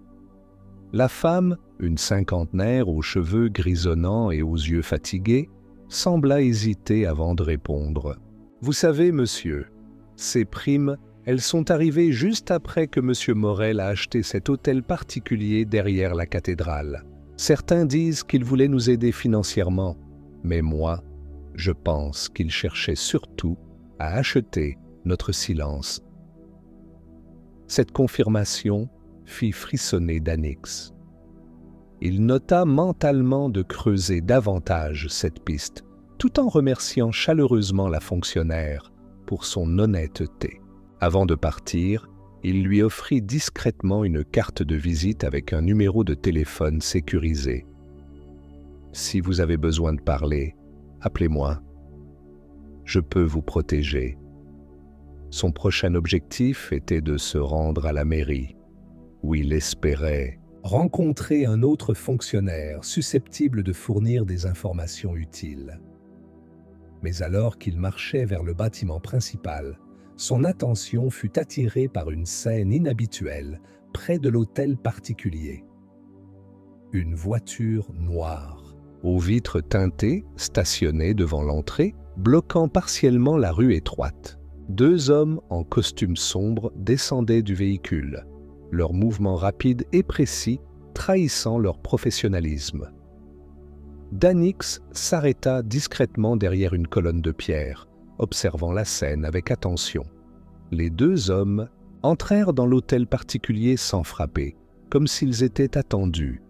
La femme, une cinquantenaire aux cheveux grisonnants et aux yeux fatigués, sembla hésiter avant de répondre. « Vous savez, monsieur, Ces primes, elles sont arrivées juste après que M. Morel a acheté cet hôtel particulier derrière la cathédrale. Certains disent qu'il voulait nous aider financièrement, mais moi, je pense qu'il cherchait surtout à acheter notre silence. » Cette confirmation fit frissonner Danix. Il nota mentalement de creuser davantage cette piste, tout en remerciant chaleureusement la fonctionnaire pour son honnêteté. Avant de partir, il lui offrit discrètement une carte de visite avec un numéro de téléphone sécurisé. « Si vous avez besoin de parler, appelez-moi. Je peux vous protéger. » Son prochain objectif était de se rendre à la mairie, où il espérait rencontrer un autre fonctionnaire susceptible de fournir des informations utiles. Mais alors qu'il marchait vers le bâtiment principal, son attention fut attirée par une scène inhabituelle près de l'hôtel particulier. Une voiture noire, aux vitres teintées, stationnait devant l'entrée, bloquant partiellement la rue étroite. 2 hommes en costume sombre descendaient du véhicule, leurs mouvements rapides et précis trahissant leur professionnalisme. Danix s'arrêta discrètement derrière une colonne de pierre, observant la scène avec attention. Les 2 hommes entrèrent dans l'hôtel particulier sans frapper, comme s'ils étaient attendus.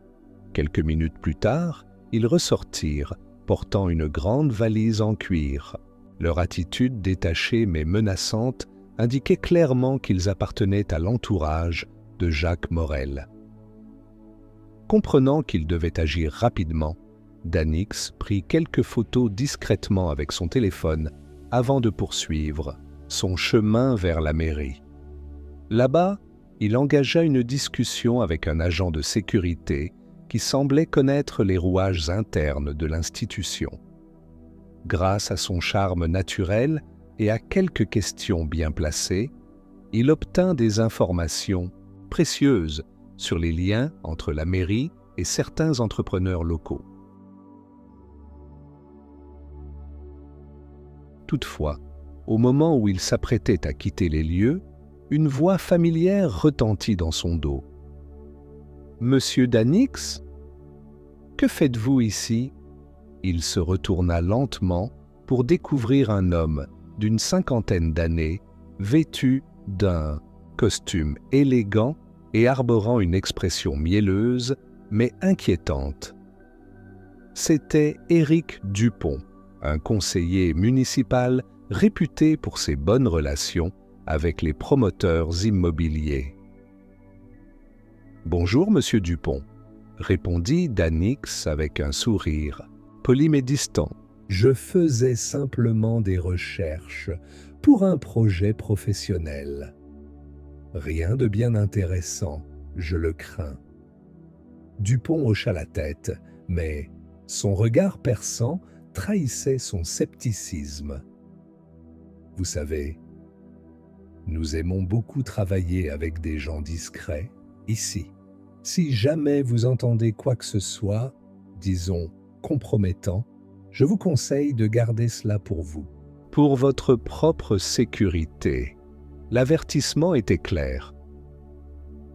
Quelques minutes plus tard, ils ressortirent, portant une grande valise en cuir. Leur attitude détachée mais menaçante indiquait clairement qu'ils appartenaient à l'entourage de Jacques Morel. Comprenant qu'il devait agir rapidement, Danix prit quelques photos discrètement avec son téléphone avant de poursuivre son chemin vers la mairie. Là-bas, il engagea une discussion avec un agent de sécurité qui semblait connaître les rouages internes de l'institution. Grâce à son charme naturel et à quelques questions bien placées, il obtint des informations précieuses sur les liens entre la mairie et certains entrepreneurs locaux. Toutefois, au moment où il s'apprêtait à quitter les lieux, une voix familière retentit dans son dos. « Monsieur Danix ? Que faites-vous ici ?» Il se retourna lentement pour découvrir un homme d'une 50aine d'années, vêtu d'un costume élégant et arborant une expression mielleuse mais inquiétante. C'était Éric Dupont, un conseiller municipal réputé pour ses bonnes relations avec les promoteurs immobiliers. « Bonjour, monsieur Dupont », répondit Danix avec un sourire, poli mais distant. « Je faisais simplement des recherches pour un projet professionnel. Rien de bien intéressant, je le crains. » Dupont hocha la tête, mais son regard perçant trahissait son scepticisme. « Vous savez, nous aimons beaucoup travailler avec des gens discrets ici. Si jamais vous entendez quoi que ce soit, disons, compromettant, je vous conseille de garder cela pour vous. Pour votre propre sécurité. » L'avertissement était clair.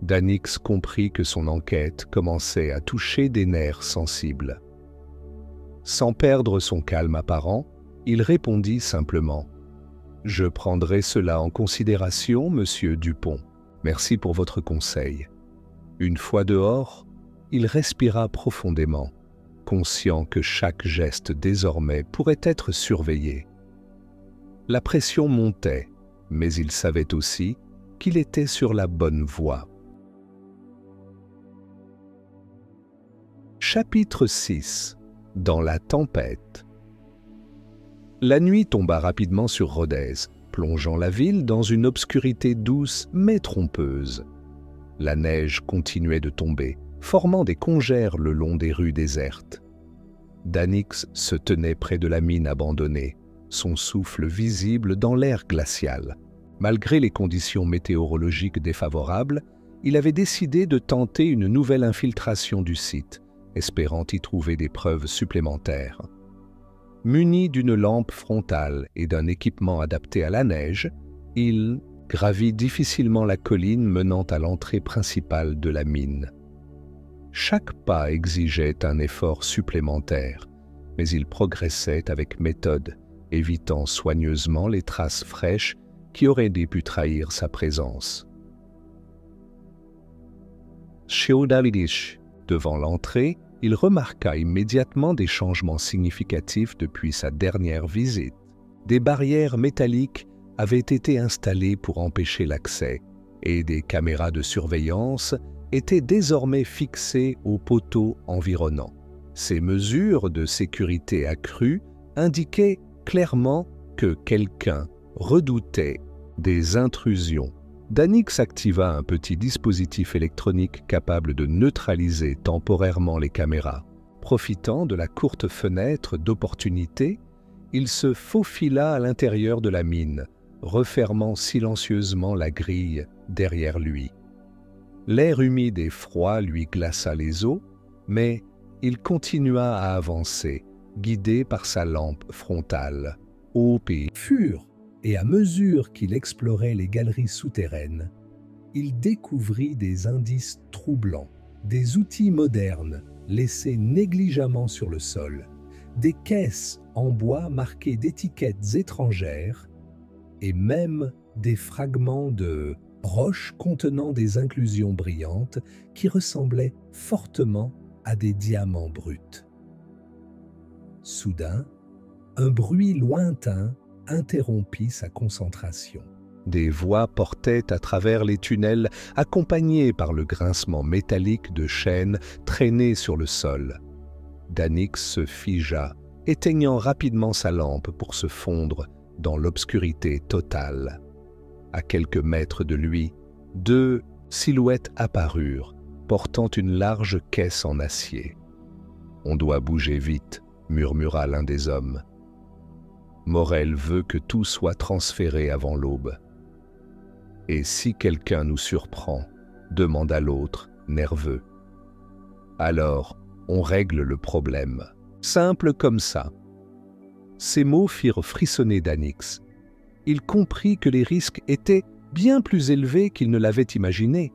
Danix comprit que son enquête commençait à toucher des nerfs sensibles. Sans perdre son calme apparent, il répondit simplement « Je prendrai cela en considération, monsieur Dupont. Merci pour votre conseil. » Une fois dehors, il respira profondément, conscient que chaque geste désormais pourrait être surveillé. La pression montait, mais il savait aussi qu'il était sur la bonne voie. Chapitre 6. Dans la tempête. La nuit tomba rapidement sur Rodez, plongeant la ville dans une obscurité douce mais trompeuse. La neige continuait de tomber, formant des congères le long des rues désertes. Danix se tenait près de la mine abandonnée, son souffle visible dans l'air glacial. Malgré les conditions météorologiques défavorables, il avait décidé de tenter une nouvelle infiltration du site, espérant y trouver des preuves supplémentaires. Muni d'une lampe frontale et d'un équipement adapté à la neige, Il gravit difficilement la colline menant à l'entrée principale de la mine. Chaque pas exigeait un effort supplémentaire, mais il progressait avec méthode, évitant soigneusement les traces fraîches qui auraient pu trahir sa présence. Chez Odalidish, devant l'entrée, il remarqua immédiatement des changements significatifs depuis sa dernière visite. Des barrières métalliques avaient été installées pour empêcher l'accès et des caméras de surveillance étaient désormais fixées aux poteaux environnants. Ces mesures de sécurité accrues indiquaient clairement que quelqu'un redoutait des intrusions. Danix activa un petit dispositif électronique capable de neutraliser temporairement les caméras. Profitant de la courte fenêtre d'opportunité, il se faufila à l'intérieur de la mine, refermant silencieusement la grille derrière lui. L'air humide et froid lui glaça les os, mais il continua à avancer, guidé par sa lampe frontale. Au pays fur, et à mesure qu'il explorait les galeries souterraines, il découvrit des indices troublants, des outils modernes laissés négligemment sur le sol, des caisses en bois marquées d'étiquettes étrangères et même des fragments de roches contenant des inclusions brillantes qui ressemblaient fortement à des diamants bruts. Soudain, un bruit lointain interrompit sa concentration. Des voix portaient à travers les tunnels, accompagnées par le grincement métallique de chaînes traînées sur le sol. Danix se figea, éteignant rapidement sa lampe pour se fondre dans l'obscurité totale. À quelques mètres de lui, deux silhouettes apparurent, portant une large caisse en acier. « On doit bouger vite », murmura l'un des hommes. « Morel veut que tout soit transféré avant l'aube. »« Et si quelqu'un nous surprend ?» demanda l'autre, nerveux. « Alors, on règle le problème. Simple comme ça. » Ces mots firent frissonner Danix. Il comprit que les risques étaient bien plus élevés qu'il ne l'avait imaginé.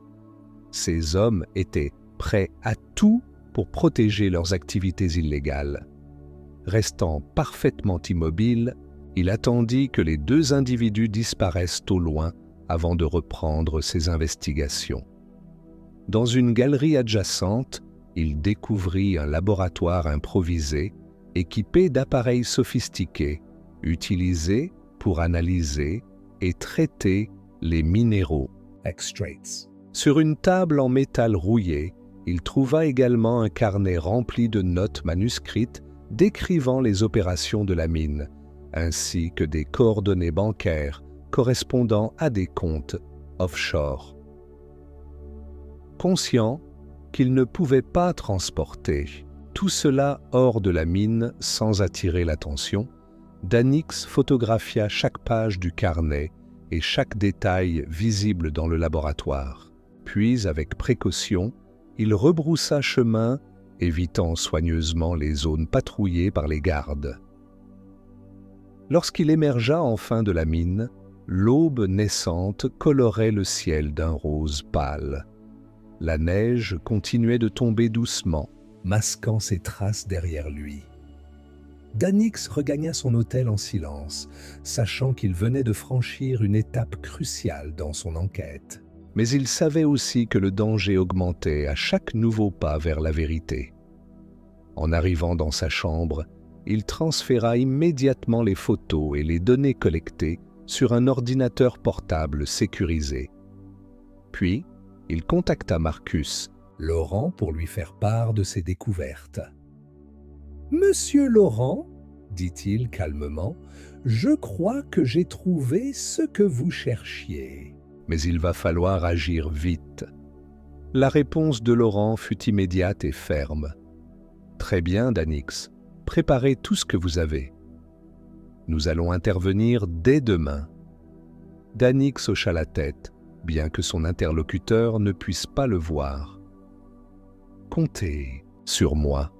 Ces hommes étaient prêts à tout pour protéger leurs activités illégales. Restant parfaitement immobile, il attendit que les deux individus disparaissent au loin avant de reprendre ses investigations. Dans une galerie adjacente, il découvrit un laboratoire improvisé, équipé d'appareils sophistiqués, utilisés pour analyser et traiter les minéraux. Extracts. Sur une table en métal rouillé, il trouva également un carnet rempli de notes manuscrites décrivant les opérations de la mine, ainsi que des coordonnées bancaires correspondant à des comptes offshore. Conscient qu'il ne pouvait pas transporter tout cela hors de la mine sans attirer l'attention, Danix photographia chaque page du carnet et chaque détail visible dans le laboratoire. Puis, avec précaution, il rebroussa chemin, évitant soigneusement les zones patrouillées par les gardes. Lorsqu'il émergea enfin de la mine, l'aube naissante colorait le ciel d'un rose pâle. La neige continuait de tomber doucement, masquant ses traces derrière lui. Danix regagna son hôtel en silence, sachant qu'il venait de franchir une étape cruciale dans son enquête. Mais il savait aussi que le danger augmentait à chaque nouveau pas vers la vérité. En arrivant dans sa chambre, il transféra immédiatement les photos et les données collectées sur un ordinateur portable sécurisé. Puis, il contacta Marcus Laurent pour lui faire part de ses découvertes. « Monsieur Laurent, dit-il calmement, je crois que j'ai trouvé ce que vous cherchiez. Mais il va falloir agir vite. » La réponse de Laurent fut immédiate et ferme. « Très bien, Danix, préparez tout ce que vous avez. Nous allons intervenir dès demain. » Danix hocha la tête, bien que son interlocuteur ne puisse pas le voir. « Comptez sur moi. »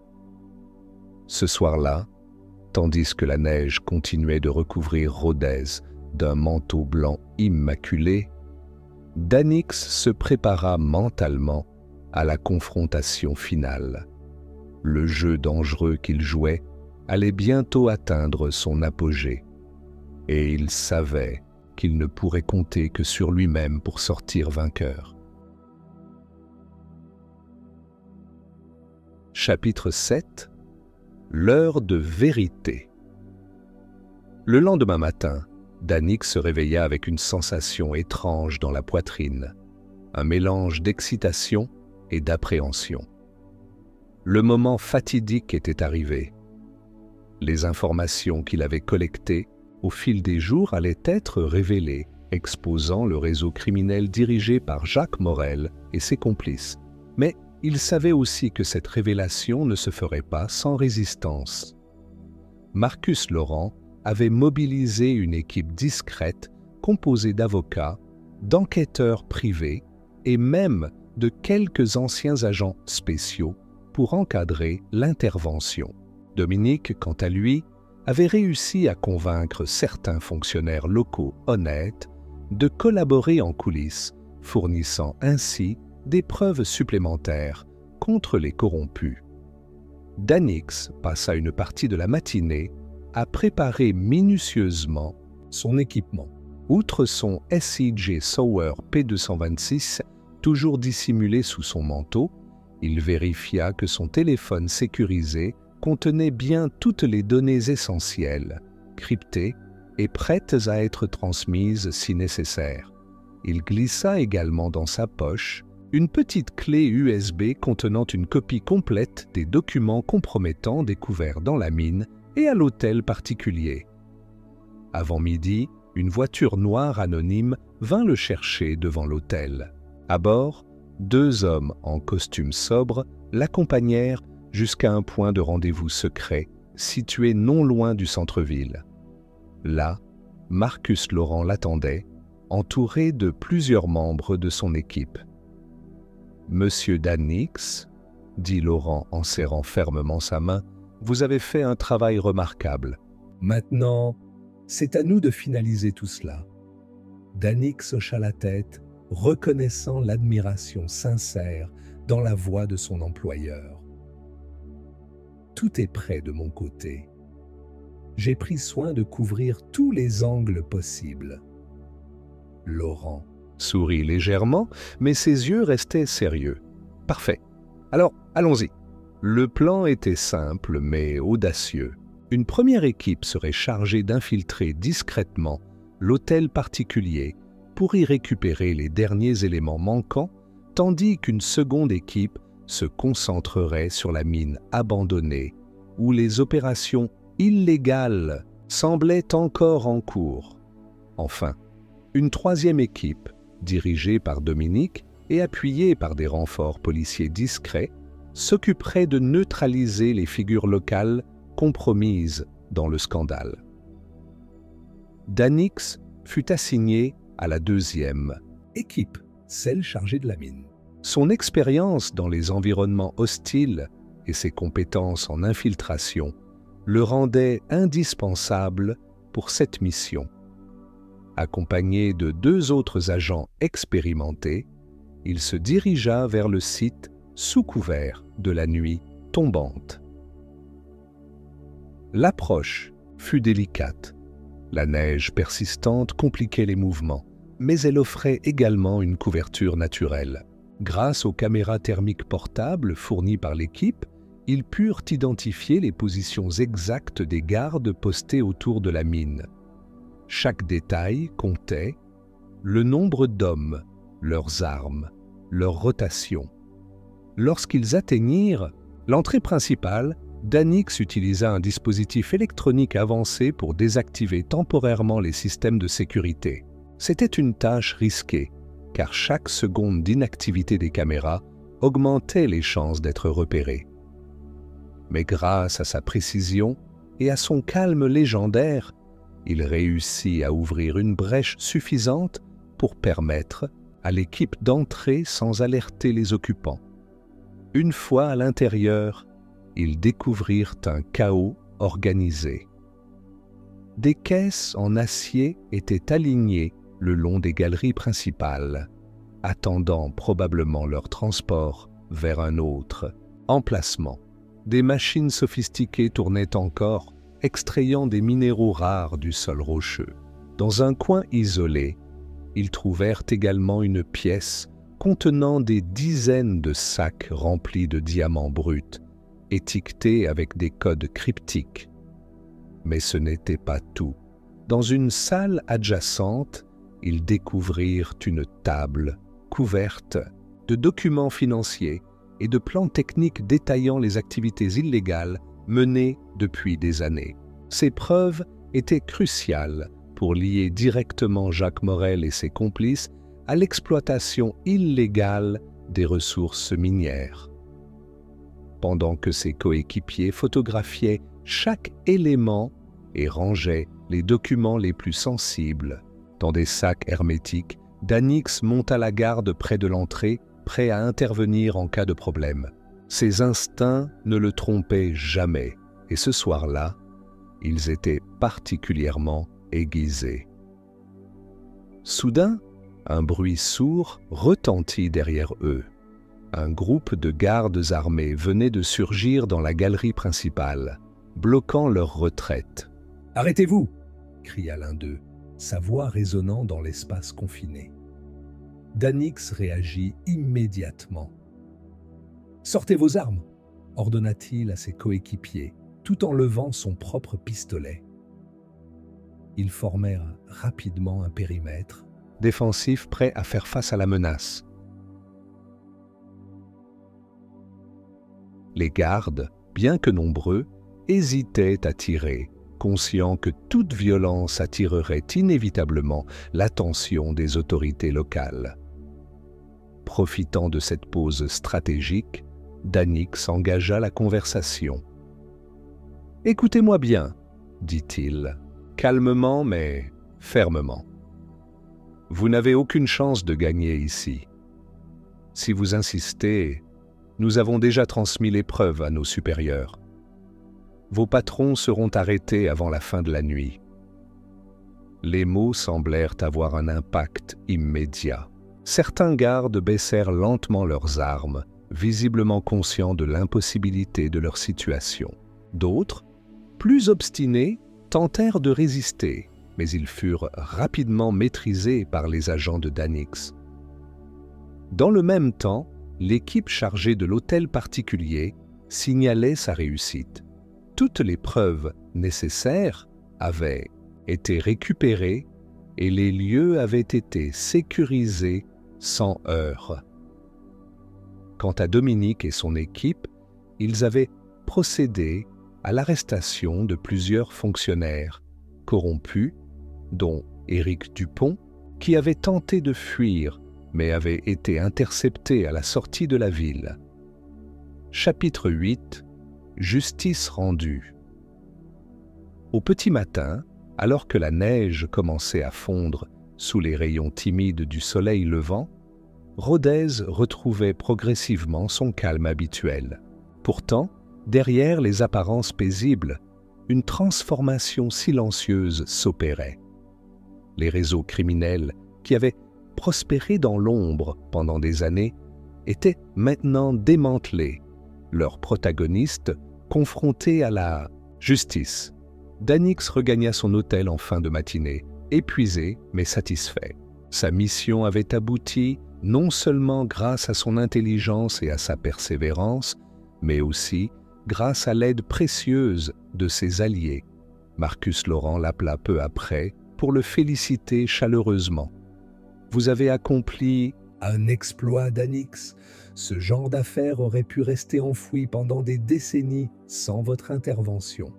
Ce soir-là, tandis que la neige continuait de recouvrir Rodez d'un manteau blanc immaculé, Danix se prépara mentalement à la confrontation finale. Le jeu dangereux qu'il jouait allait bientôt atteindre son apogée, et il savait qu'il ne pourrait compter que sur lui-même pour sortir vainqueur. Chapitre 7 : L'heure de vérité. Le lendemain matin, Danix se réveilla avec une sensation étrange dans la poitrine, un mélange d'excitation et d'appréhension. Le moment fatidique était arrivé. Les informations qu'il avait collectées au fil des jours allaient être révélées, exposant le réseau criminel dirigé par Jacques Morel et ses complices. Mais il savait aussi que cette révélation ne se ferait pas sans résistance. Marcus Laurent avait mobilisé une équipe discrète composée d'avocats, d'enquêteurs privés et même de quelques anciens agents spéciaux pour encadrer l'intervention. Dominique, quant à lui, avait réussi à convaincre certains fonctionnaires locaux honnêtes de collaborer en coulisses, fournissant ainsi des preuves supplémentaires contre les corrompus. Danix passa une partie de la matinée à préparer minutieusement son équipement. Outre son SIG Sauer P226, toujours dissimulé sous son manteau, il vérifia que son téléphone sécurisé contenait bien toutes les données essentielles, cryptées et prêtes à être transmises si nécessaire. Il glissa également dans sa poche une petite clé USB contenant une copie complète des documents compromettants découverts dans la mine et à l'hôtel particulier. Avant midi, une voiture noire anonyme vint le chercher devant l'hôtel. À bord, 2 hommes en costume sobre l'accompagnèrent jusqu'à un point de rendez-vous secret situé non loin du centre-ville. Là, Marcus Laurent l'attendait, entouré de plusieurs membres de son équipe. « Monsieur Danix, » dit Laurent en serrant fermement sa main, « vous avez fait un travail remarquable. Maintenant, c'est à nous de finaliser tout cela. » Danix hocha la tête, reconnaissant l'admiration sincère dans la voix de son employeur. « Tout est prêt de mon côté. J'ai pris soin de couvrir tous les angles possibles. » Laurent sourit légèrement, mais ses yeux restaient sérieux. « Parfait. Alors, allons-y. » Le plan était simple, mais audacieux. Une première équipe serait chargée d'infiltrer discrètement l'hôtel particulier pour y récupérer les derniers éléments manquants, tandis qu'une seconde équipe se concentrerait sur la mine abandonnée, où les opérations illégales semblaient encore en cours. Enfin, une troisième équipe, dirigée par Dominique et appuyée par des renforts policiers discrets, s'occuperait de neutraliser les figures locales compromises dans le scandale. Danix fut assigné à la deuxième équipe, celle chargée de la mine. Son expérience dans les environnements hostiles et ses compétences en infiltration le rendaient indispensable pour cette mission. Accompagné de 2 autres agents expérimentés, il se dirigea vers le site sous couvert de la nuit tombante. L'approche fut délicate. La neige persistante compliquait les mouvements, mais elle offrait également une couverture naturelle. Grâce aux caméras thermiques portables fournies par l'équipe, ils purent identifier les positions exactes des gardes postés autour de la mine. Chaque détail comptait: le nombre d'hommes, leurs armes, leur rotation. Lorsqu'ils atteignirent l'entrée principale, Danix utilisa un dispositif électronique avancé pour désactiver temporairement les systèmes de sécurité. C'était une tâche risquée, car chaque seconde d'inactivité des caméras augmentait les chances d'être repéré. Mais grâce à sa précision et à son calme légendaire, il réussit à ouvrir une brèche suffisante pour permettre à l'équipe d'entrer sans alerter les occupants. Une fois à l'intérieur, ils découvrirent un chaos organisé. des caisses en acier étaient alignées le long des galeries principales, attendant probablement leur transport vers un autre emplacement. Des machines sophistiquées tournaient encore, extrayant des minéraux rares du sol rocheux. Dans un coin isolé, ils trouvèrent également une pièce contenant des dizaines de sacs remplis de diamants bruts, étiquetés avec des codes cryptiques. Mais ce n'était pas tout. Dans une salle adjacente, ils découvrirent une table couverte de documents financiers et de plans techniques détaillant les activités illégales menées depuis des années. Ces preuves étaient cruciales pour lier directement Jacques Morel et ses complices à l'exploitation illégale des ressources minières. Pendant que ses coéquipiers photographiaient chaque élément et rangeaient les documents les plus sensibles dans des sacs hermétiques, Danix monta la garde près de l'entrée, prêt à intervenir en cas de problème. Ses instincts ne le trompaient jamais, et ce soir-là, ils étaient particulièrement aiguisés. Soudain, un bruit sourd retentit derrière eux. Un groupe de gardes armés venait de surgir dans la galerie principale, bloquant leur retraite. « Arrêtez-vous » cria l'un d'eux, sa voix résonnant dans l'espace confiné. Danix réagit immédiatement. « Sortez vos armes » ordonna-t-il à ses coéquipiers, tout en levant son propre pistolet. Ils formèrent rapidement un périmètre défensif prêt à faire face à la menace. Les gardes, bien que nombreux, hésitaient à tirer, conscients que toute violence attirerait inévitablement l'attention des autorités locales. Profitant de cette pause stratégique, Danix engagea la conversation. « Écoutez-moi bien, dit-il, calmement mais fermement. Vous n'avez aucune chance de gagner ici. Si vous insistez, nous avons déjà transmis les preuves à nos supérieurs. Vos patrons seront arrêtés avant la fin de la nuit. » Les mots semblèrent avoir un impact immédiat. Certains gardes baissèrent lentement leurs armes, visiblement conscients de l'impossibilité de leur situation. D'autres, plus obstinés, tentèrent de résister, mais ils furent rapidement maîtrisés par les agents de Danix. Dans le même temps, l'équipe chargée de l'hôtel particulier signalait sa réussite. Toutes les preuves nécessaires avaient été récupérées et les lieux avaient été sécurisés sans heurts. Quant à Dominique et son équipe, ils avaient procédé à l'arrestation de plusieurs fonctionnaires corrompus, dont Éric Dupont, qui avait tenté de fuir mais avait été intercepté à la sortie de la ville. Chapitre 8 : Justice rendue. Au petit matin, alors que la neige commençait à fondre sous les rayons timides du soleil levant, Rodez retrouvait progressivement son calme habituel. Pourtant, derrière les apparences paisibles, une transformation silencieuse s'opérait. Les réseaux criminels qui avaient prospéré dans l'ombre pendant des années étaient maintenant démantelés, leurs protagonistes confrontés à la justice. Danix regagna son hôtel en fin de matinée, épuisé mais satisfait. Sa mission avait abouti non seulement grâce à son intelligence et à sa persévérance, mais aussi grâce à l'aide précieuse de ses alliés. Marcus Laurent l'appela peu après pour le féliciter chaleureusement. « Vous avez accompli un exploit, Danix. Ce genre d'affaires aurait pu rester enfoui pendant des décennies sans votre intervention. »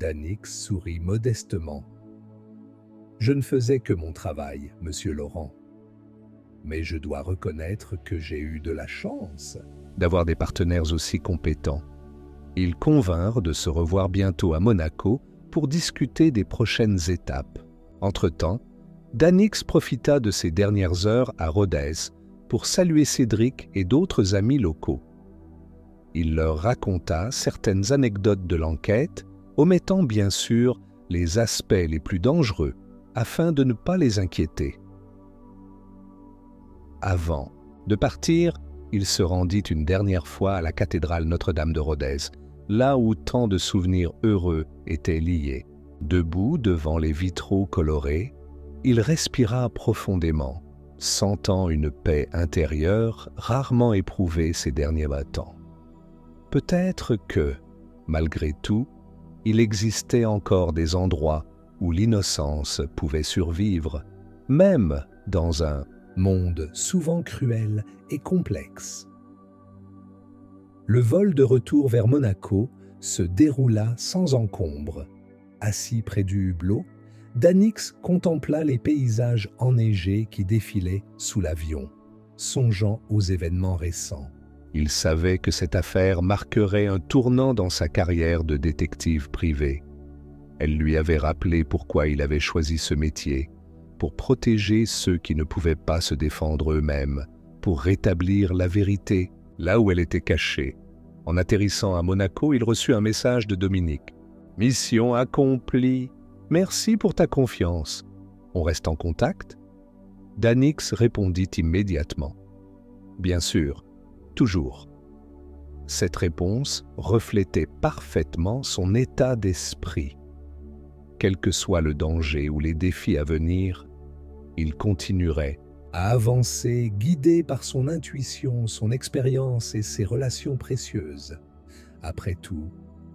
Danix sourit modestement. « Je ne faisais que mon travail, monsieur Laurent. Mais je dois reconnaître que j'ai eu de la chance d'avoir des partenaires aussi compétents. » Ils convinrent de se revoir bientôt à Monaco pour discuter des prochaines étapes. Entre-temps, Danix profita de ses dernières heures à Rodez pour saluer Cédric et d'autres amis locaux. Il leur raconta certaines anecdotes de l'enquête, omettant bien sûr les aspects les plus dangereux afin de ne pas les inquiéter. Avant de partir, il se rendit une dernière fois à la cathédrale Notre-Dame de Rodez, là où tant de souvenirs heureux étaient liés. Debout devant les vitraux colorés, il respira profondément, sentant une paix intérieure rarement éprouvée ces derniers temps. Peut-être que, malgré tout, il existait encore des endroits où l'innocence pouvait survivre, même dans un monde souvent cruel et complexe. Le vol de retour vers Monaco se déroula sans encombre. Assis près du hublot, Danix contempla les paysages enneigés qui défilaient sous l'avion, songeant aux événements récents. Il savait que cette affaire marquerait un tournant dans sa carrière de détective privé. Elle lui avait rappelé pourquoi il avait choisi ce métier, pour protéger ceux qui ne pouvaient pas se défendre eux-mêmes, pour rétablir la vérité là où elle était cachée. En atterrissant à Monaco, il reçut un message de Dominique. « Mission accomplie. Merci pour ta confiance. On reste en contact ?» Danix répondit immédiatement. « Bien sûr, toujours. » Cette réponse reflétait parfaitement son état d'esprit. Quel que soit le danger ou les défis à venir, il continuerait à avancer, guidé par son intuition, son expérience et ses relations précieuses. Après tout,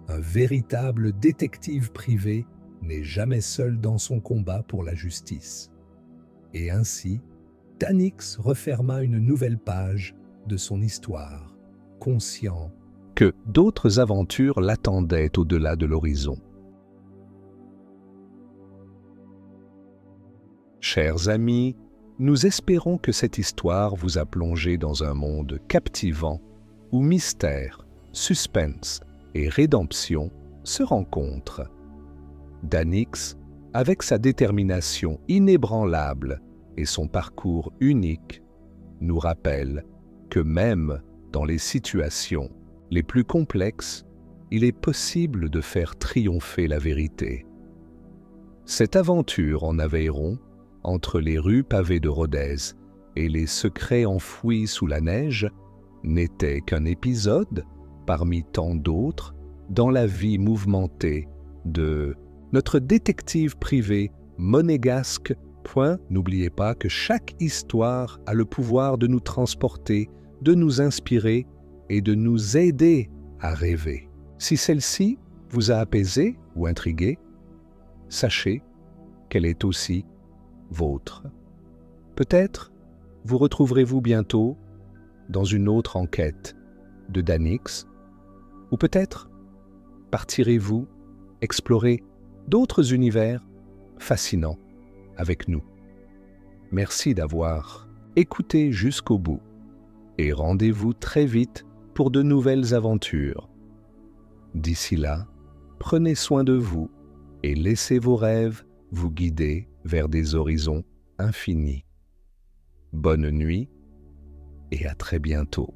un véritable détective privé n'est jamais seul dans son combat pour la justice. Et ainsi, Danix referma une nouvelle page de son histoire, conscient que d'autres aventures l'attendaient au-delà de l'horizon. Chers amis, nous espérons que cette histoire vous a plongé dans un monde captivant où mystère, suspense et rédemption se rencontrent. Danix, avec sa détermination inébranlable et son parcours unique, nous rappelle que même dans les situations les plus complexes, il est possible de faire triompher la vérité. Cette aventure en Aveyron, entre les rues pavées de Rodez et les secrets enfouis sous la neige, n'était qu'un épisode parmi tant d'autres dans la vie mouvementée de notre détective privé monégasque. N'oubliez pas que chaque histoire a le pouvoir de nous transporter, de nous inspirer et de nous aider à rêver. Si celle-ci vous a apaisé ou intrigué, sachez qu'elle est aussi vôtre. Peut-être vous retrouverez-vous bientôt dans une autre enquête de Danix, ou peut-être partirez-vous explorer d'autres univers fascinants avec nous. Merci d'avoir écouté jusqu'au bout et rendez-vous très vite pour de nouvelles aventures. D'ici là, prenez soin de vous et laissez vos rêves vous guider vers des horizons infinis. Bonne nuit et à très bientôt.